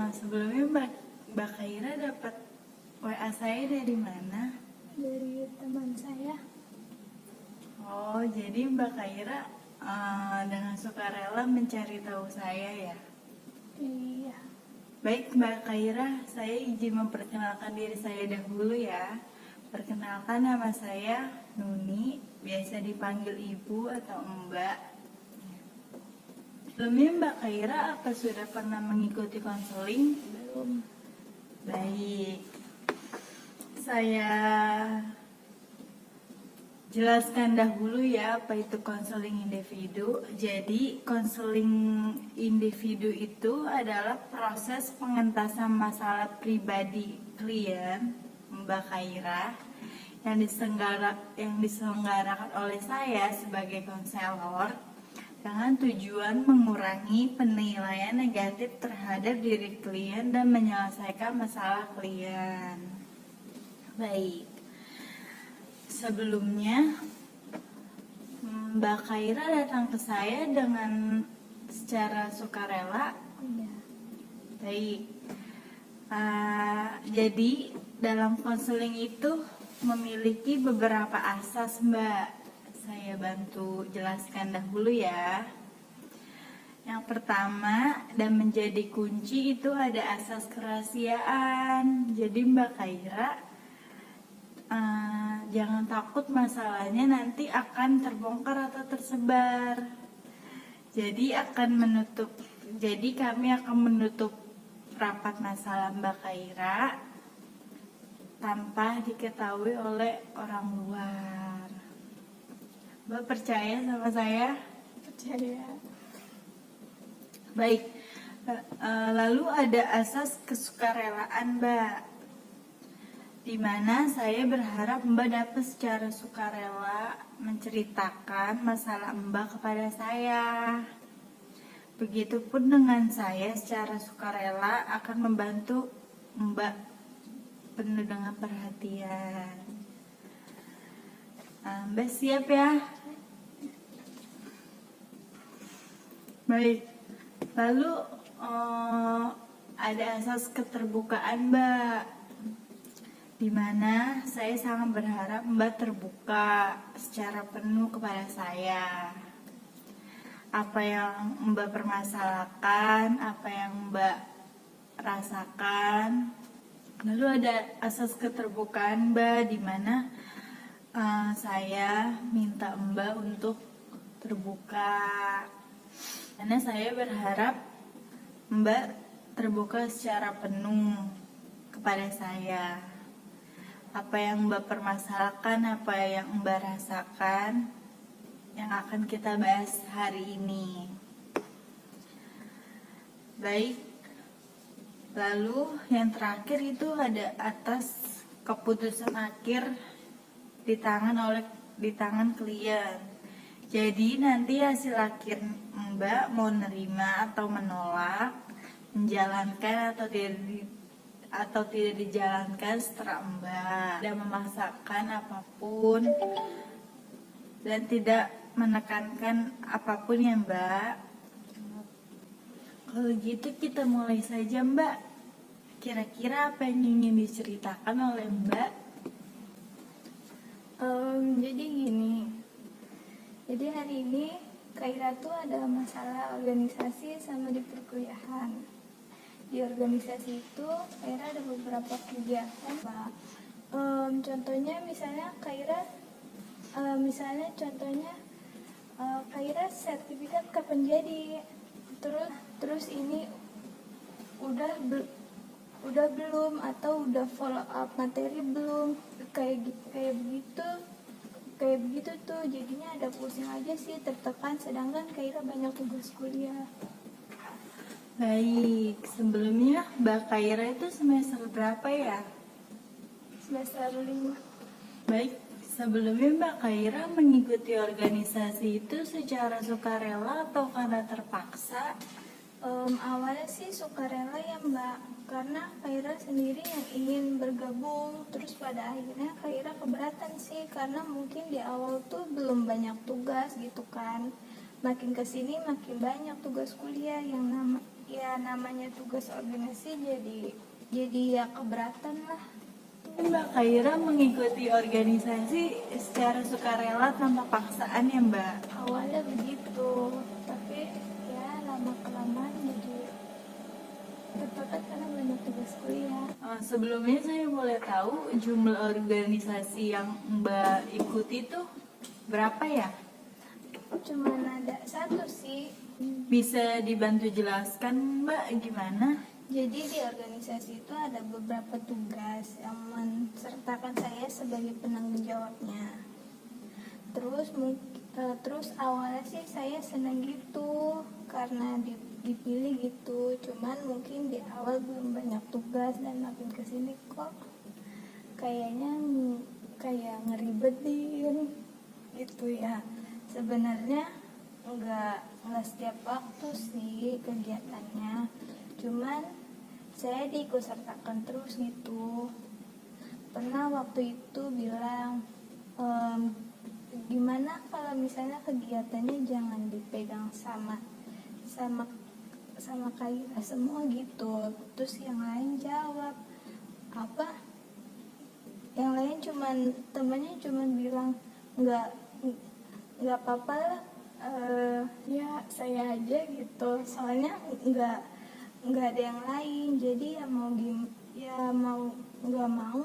Sebelumnya Mbak Kaira dapat WA saya dari mana? Dari teman saya. Oh, jadi Mbak Kaira dengan sukarela mencari tahu saya ya? Iya. Baik Mbak Kaira, saya izin memperkenalkan diri saya dahulu ya. Perkenalkan, nama saya Nuni, biasa dipanggil Ibu atau Mbak. Sebelumnya Mbak Kaira apa sudah pernah mengikuti konseling? Belum. Baik, saya jelaskan dahulu ya apa itu konseling individu. Jadi konseling individu itu adalah proses pengentasan masalah pribadi klien Mbak Kaira yang diselenggarakan oleh saya sebagai konselor dengan tujuan mengurangi penilaian negatif terhadap diri klien dan menyelesaikan masalah klien. Baik, sebelumnya Mbak Kaira datang ke saya dengan secara sukarela. Iya. Baik, jadi dalam konseling itu memiliki beberapa asas Mbak. Saya bantu jelaskan dahulu ya. Yang pertama dan menjadi kunci itu ada asas kerahasiaan. Jadi Mbak Kaira jangan takut masalahnya nanti akan terbongkar atau tersebar. Jadi kami akan menutup rapat masalah Mbak Kaira tanpa diketahui oleh orang luar. Mbak percaya sama saya? Percaya. Baik, lalu ada asas kesukarelaan Mbak, di mana saya berharap Mbak dapat secara sukarela menceritakan masalah Mbak kepada saya. Begitupun dengan saya secara sukarela akan membantu Mbak penuh dengan perhatian. Mbak siap ya? Baik, lalu ada asas keterbukaan Mbak, di mana saya sangat berharap Mbak terbuka secara penuh kepada saya. Apa yang Mbak permasalahkan, apa yang Mbak rasakan. Lalu ada asas keterbukaan Mbak, di mana saya minta Mbak untuk terbuka. Karena saya berharap Mbak terbuka secara penuh kepada saya. Apa yang Mbak permasalahkan, apa yang Mbak rasakan, yang akan kita bahas hari ini. Baik, lalu yang terakhir itu ada atas keputusan akhir di tangan klien. Jadi nanti hasil akhir Mbak mau nerima atau menolak, menjalankan atau tidak dijalankan setelah Mbak, tidak memaksakan apapun dan tidak menekankan apapun ya Mbak. Kalau gitu kita mulai saja Mbak. Kira-kira apa yang ingin diceritakan oleh Mbak? Jadi gini. Jadi hari ini Kaira tuh ada masalah organisasi sama di perkuliahan. Di organisasi itu Kaira ada beberapa kegiatan Pak. Contohnya misalnya Kaira Kaira sertifikat kapan jadi. Terus ini udah belum, atau udah follow up materi belum, kayak begitu tuh jadinya ada pusing aja sih, tertekan, sedangkan Kaira banyak tugas kuliah. Baik, sebelumnya Mbak Kaira itu semester berapa ya? Semester 5. Baik, sebelumnya Mbak Kaira mengikuti organisasi itu secara sukarela atau karena terpaksa? Awalnya sih sukarela ya Mbak, karena Kaira sendiri yang ingin bergabung, terus pada akhirnya Kaira keberatan sih, karena mungkin di awal tuh belum banyak tugas gitu kan. Makin kesini makin banyak tugas kuliah yang namanya tugas organisasi, jadi ya keberatan lah. Mbak Kaira mengikuti organisasi secara sukarela tanpa paksaan ya Mbak? Awalnya begitu, tapi ya lama kelamaan jadi tertekan karena banyak tugas kuliah. Sebelumnya saya boleh tahu jumlah organisasi yang Mbak ikuti itu berapa ya? Cuman ada satu sih. Bisa dibantu jelaskan Mbak gimana? Jadi di organisasi itu ada beberapa tugas yang mensertakan saya sebagai penanggung jawabnya. Terus awalnya sih saya senang gitu karena dipilih gitu. Cuman mungkin di awal belum banyak tugas, dan makin kesini kok kayaknya kayak ngeribetin gitu ya. Sebenarnya nggak setiap waktu sih kegiatannya, cuman saya diikut sertakan terus gitu. Pernah waktu itu bilang, gimana kalau misalnya kegiatannya jangan dipegang sama Kaira semua gitu. Terus yang lain jawab apa, yang lain temannya cuman bilang nggak apa-apa lah, ya saya aja gitu, soalnya nggak ada yang lain. Jadi ya mau nggak mau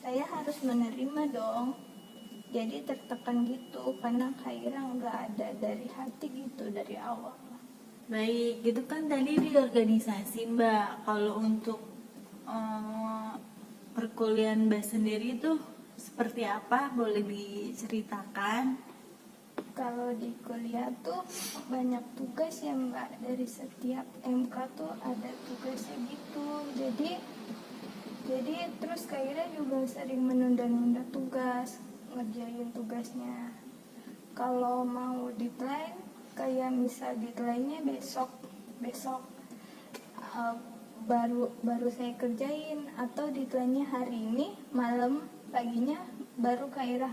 saya harus menerima dong. Jadi tertekan gitu karena Kaira nggak ada dari hati gitu dari awal. Baik, gitu kan tadi di organisasi Mbak. Kalau untuk perkuliahan Mbak sendiri itu seperti apa? Boleh diceritakan? Kalau di kuliah tuh banyak tugas ya Mbak, dari setiap MK tuh ada tugasnya gitu. Jadi terus Kaira juga sering menunda-nunda tugas, ngerjain tugasnya. Kalau mau deadline, kayak misal deadline-nya besok uh, baru saya kerjain, atau deadline-nya hari ini malam, paginya baru Kaira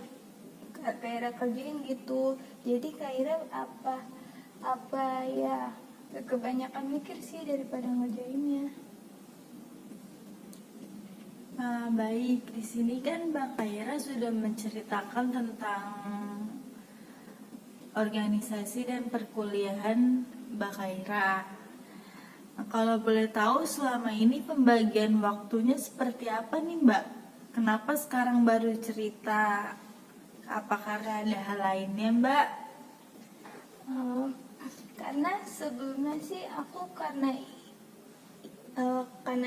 kerjain gitu. Jadi Kaira apa ya, kebanyakan mikir sih daripada ngerjainnya. Baik, di sini kan Mbak Kaira sudah menceritakan tentang organisasi dan perkuliahan Mbak Kaira. Nah, kalau boleh tahu selama ini pembagian waktunya seperti apa nih Mbak? Kenapa sekarang baru cerita? Apa karena ada hal lainnya Mbak? Karena sebelumnya sih aku karena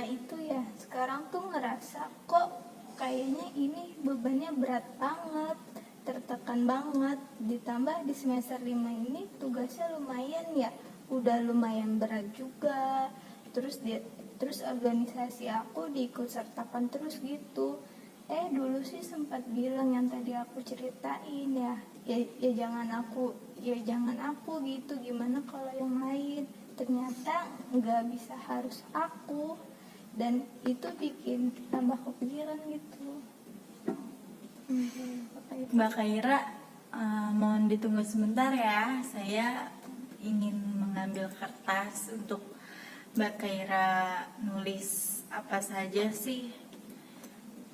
itu ya, sekarang tuh ngerasa kok kayaknya ini bebannya berat banget, tertekan banget. Ditambah di semester 5 ini tugasnya lumayan ya, udah lumayan berat juga. Terus organisasi aku diikut sertakan terus gitu. Dulu sih sempat bilang yang tadi aku ceritain ya jangan aku gitu, gimana kalau yang lain. Ternyata nggak bisa harus aku, dan itu bikin tambah kepikiran gitu. Mbak Kaira, mohon ditunggu sebentar ya. Saya ingin mengambil kertas untuk Mbak Kaira nulis apa saja sih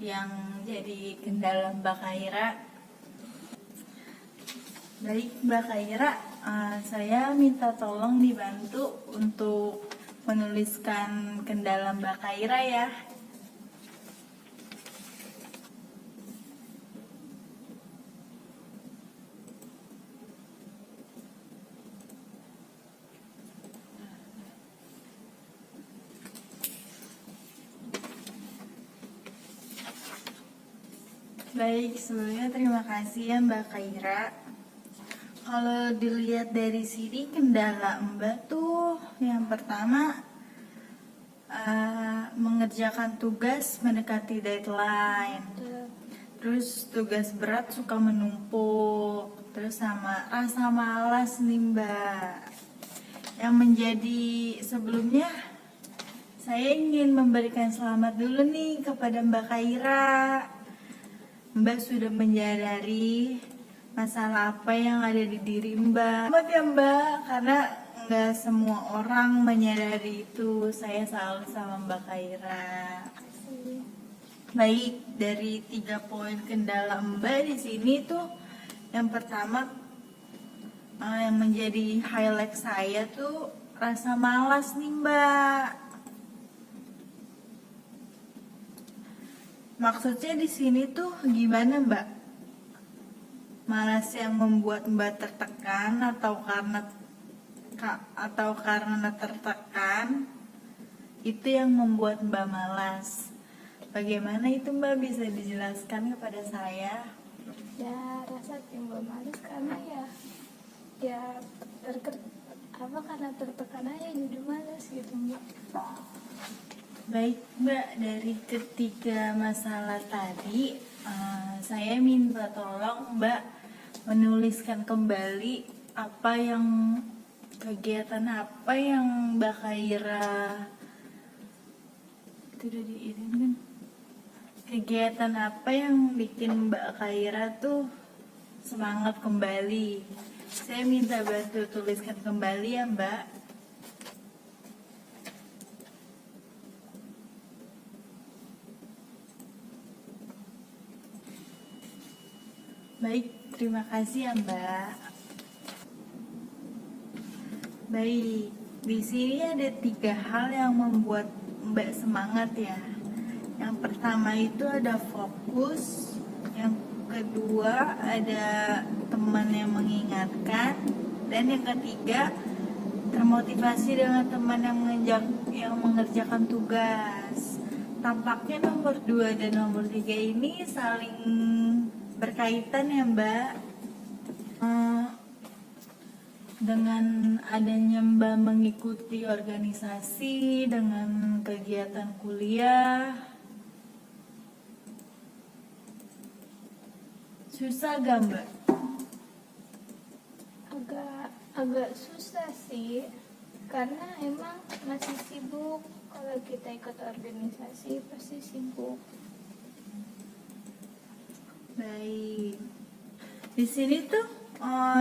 yang jadi kendala Mbak Kaira. Baik Mbak Kaira, saya minta tolong dibantu untuk menuliskan kendala Mbak Kaira ya. Baik, sebelumnya terima kasih ya Mbak Kaira. Kalau dilihat dari sini kendala Mbak tuh yang pertama mengerjakan tugas mendekati deadline. Terus tugas berat suka menumpuk. Terus sama rasa malas nih Mbak. Yang menjadi sebelumnya saya ingin memberikan selamat dulu nih kepada Mbak Kaira. Mbak sudah menyadari masalah apa yang ada di diri Mbak. Maaf ya Mbak, karena nggak semua orang menyadari itu. Saya salut sama Mbak Kaira. Baik, dari 3 poin kendala Mbak di sini tuh, yang pertama yang menjadi highlight saya tuh rasa malas nih Mbak. Maksudnya di sini tuh gimana Mbak? Malas yang membuat Mbak tertekan atau karena tertekan itu yang membuat Mbak malas. Bagaimana itu Mbak, bisa dijelaskan kepada saya? Ya, rasa timbul malas karena karena tertekan aja jadi malas gitu Mbak. Baik Mbak, dari ketiga masalah tadi saya minta tolong Mbak menuliskan kembali kegiatan apa yang Mbak Kaira itu udah diizinkan. Kegiatan apa yang bikin Mbak Kaira tuh semangat kembali. Saya minta bantu tuliskan kembali ya Mbak. Baik, terima kasih ya Mbak. Baik, di sini ada 3 hal yang membuat Mbak semangat ya. Yang pertama itu ada fokus, yang kedua ada teman yang mengingatkan, dan yang ketiga termotivasi dengan teman yang mengerjakan tugas. Tampaknya nomor 2 dan nomor 3 ini saling berkaitan ya Mbak. Dengan adanya Mbak mengikuti organisasi dengan kegiatan kuliah, susah gak Mbak? Agak susah sih, karena emang masih sibuk. Kalau kita ikut organisasi pasti sibuk. Baik, di sini tuh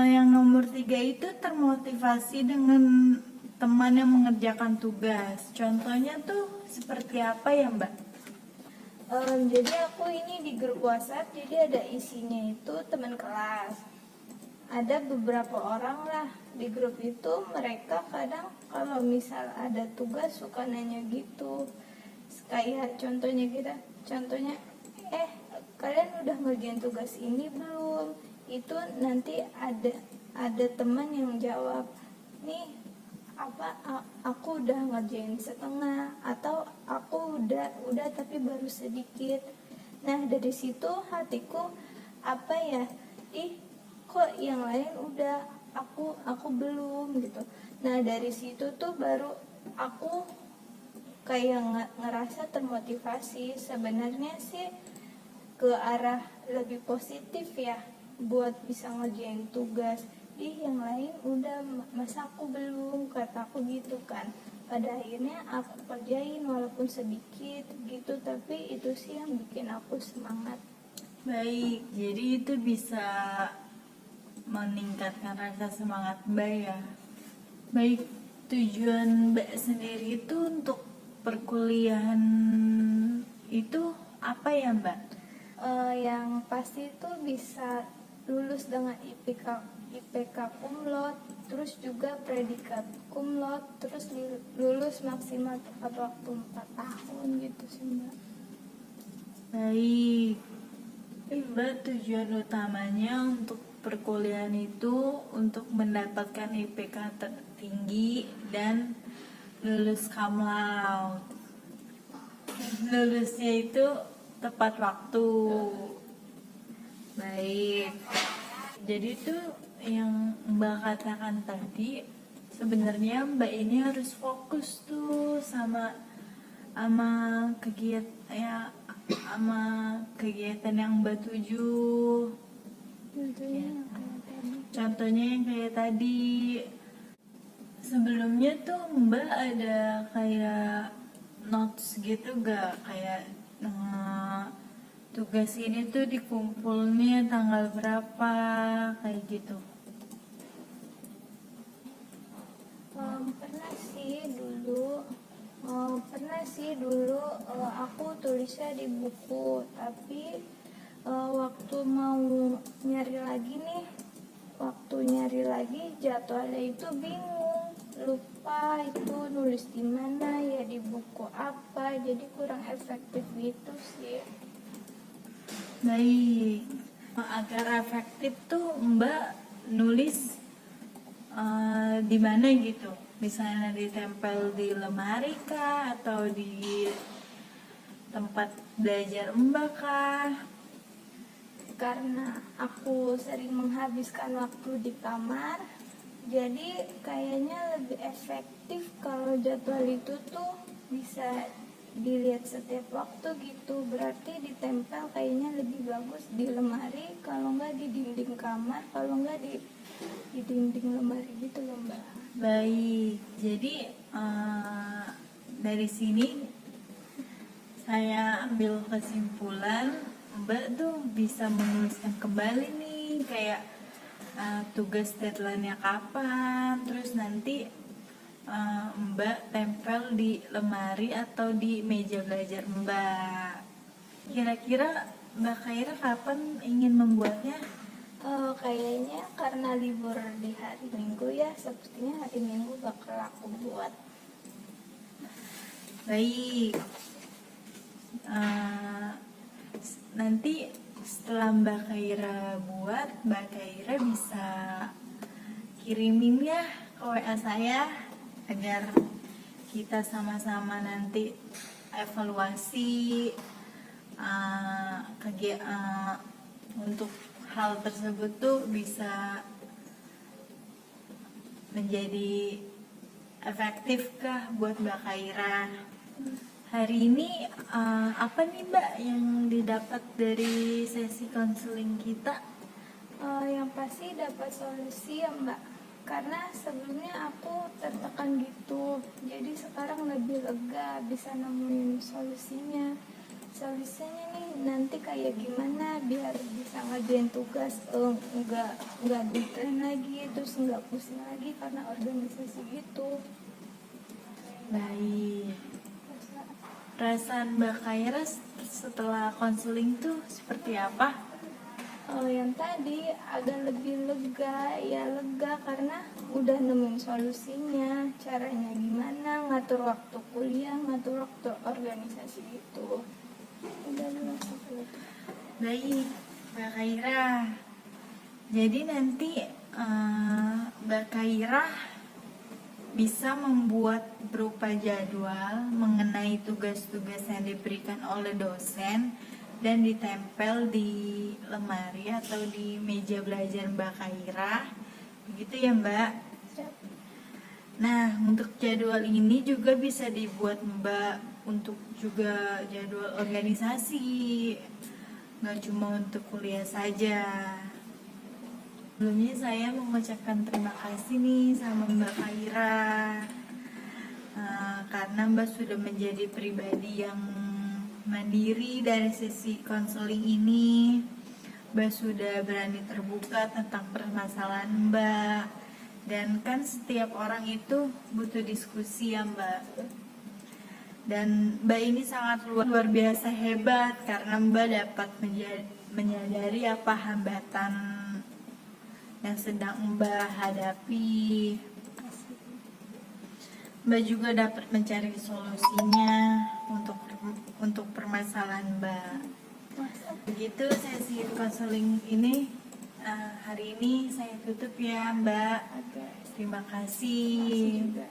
yang nomor 3 itu termotivasi dengan teman yang mengerjakan tugas. Contohnya tuh seperti apa ya Mbak? Jadi aku ini di grup WhatsApp, jadi ada isinya itu teman kelas. Ada beberapa orang lah di grup itu, mereka kadang kalau misal ada tugas suka nanya gitu. Kayak contohnya kalian udah ngerjain tugas ini belum? Itu nanti ada teman yang jawab, nih aku udah ngerjain setengah, atau aku udah tapi baru sedikit. Nah dari situ hatiku kok yang lain udah, aku belum gitu. Nah dari situ tuh baru aku kayak ngerasa termotivasi. Sebenarnya sih ke arah lebih positif ya, buat bisa ngerjain tugas. Yang lain udah, masa aku belum, kata aku gitu kan. Pada akhirnya aku kerjain walaupun sedikit gitu, tapi itu sih yang bikin aku semangat. Baik, jadi itu bisa meningkatkan rasa semangat Mbak ya. Baik, tujuan Mbak sendiri itu untuk perkuliahan itu apa ya Mbak? Yang pasti itu bisa lulus dengan IPK kumlot, terus juga predikat kumlot, terus lulus maksimal tepat waktu 4 tahun gitu sih Mbak. Baik, Mbak tujuan utamanya untuk perkuliahan itu untuk mendapatkan IPK tertinggi dan lulus cum laude. Lulusnya itu tepat waktu. Baik. Jadi tuh yang Mbak katakan tadi, sebenarnya Mbak ini harus fokus tuh sama kegiatan yang Mbak tuju. Contohnya kayak tadi. Contohnya yang kayak tadi. Sebelumnya tuh Mbak ada kayak notes gitu gak? Kayak tugas ini tuh dikumpulnya tanggal berapa, kayak gitu. Pernah sih dulu aku tulisnya di buku, tapi waktu mau nyari lagi jadwalnya itu bingung, lupa itu nulis di mana ya, di buku apa, jadi kurang efektif gitu sih. Baik, agar efektif tuh Mbak nulis di mana gitu? Misalnya ditempel di lemari kah, atau di tempat belajar Mbak kah? Karena aku sering menghabiskan waktu di kamar, jadi kayaknya lebih efektif kalau jadwal itu tuh bisa dilihat setiap waktu gitu. Berarti ditempel kayaknya lebih bagus di lemari, kalau nggak di dinding kamar, kalau nggak di dinding lemari gitu loh Mbak. Baik, jadi dari sini saya ambil kesimpulan Mbak tuh bisa menuliskan kembali nih, kayak tugas deadline-nya kapan, terus nanti Mbak tempel di lemari atau di meja belajar Mbak. Kira-kira Mbak Khaira kapan ingin membuatnya? Kayaknya karena libur di hari Minggu ya, sepertinya hari Minggu bakal aku buat. Baik. Nanti setelah Mbak Khaira buat, Mbak Khaira bisa kirimin ya ke WA saya, agar kita sama-sama nanti evaluasi untuk hal tersebut tuh bisa menjadi efektifkah buat Mbak Khaira. Hari ini apa nih Mbak yang didapat dari sesi konseling kita? Yang pasti dapat solusi ya Mbak, karena sebelumnya aku tertekan gitu, jadi sekarang lebih lega, bisa nemuin solusinya nih nanti kayak gimana biar bisa ngajain tugas, nggak deadline lagi, terus nggak pusing lagi karena organisasi gitu. Baik. Perasaan Mbak Khaira setelah konseling tuh seperti apa? Yang tadi agak lebih lega karena udah nemuin solusinya, caranya gimana, ngatur waktu kuliah, ngatur waktu organisasi gitu. Udah sampai itu. Baik, Mbak Khaira. Jadi nanti Mbak Khaira bisa membuat berupa jadwal mengenai tugas-tugas yang diberikan oleh dosen dan ditempel di lemari atau di meja belajar Mbak Khaira. Begitu ya Mbak? Siap. Nah, untuk jadwal ini juga bisa dibuat Mbak untuk juga jadwal organisasi, nggak cuma untuk kuliah saja. Sebelumnya saya mengucapkan terima kasih nih sama Mbak Khaira, karena Mbak sudah menjadi pribadi yang mandiri dari sesi konseling ini. Mbak sudah berani terbuka tentang permasalahan Mbak, dan kan setiap orang itu butuh diskusi ya Mbak. Dan Mbak ini sangat luar biasa hebat karena Mbak dapat menyadari apa hambatan yang sedang Mbak hadapi. Mbak juga dapat mencari solusinya untuk permasalahan Mbak. Begitu sesi konseling ini hari ini saya tutup ya Mbak. Terima kasih. Juga.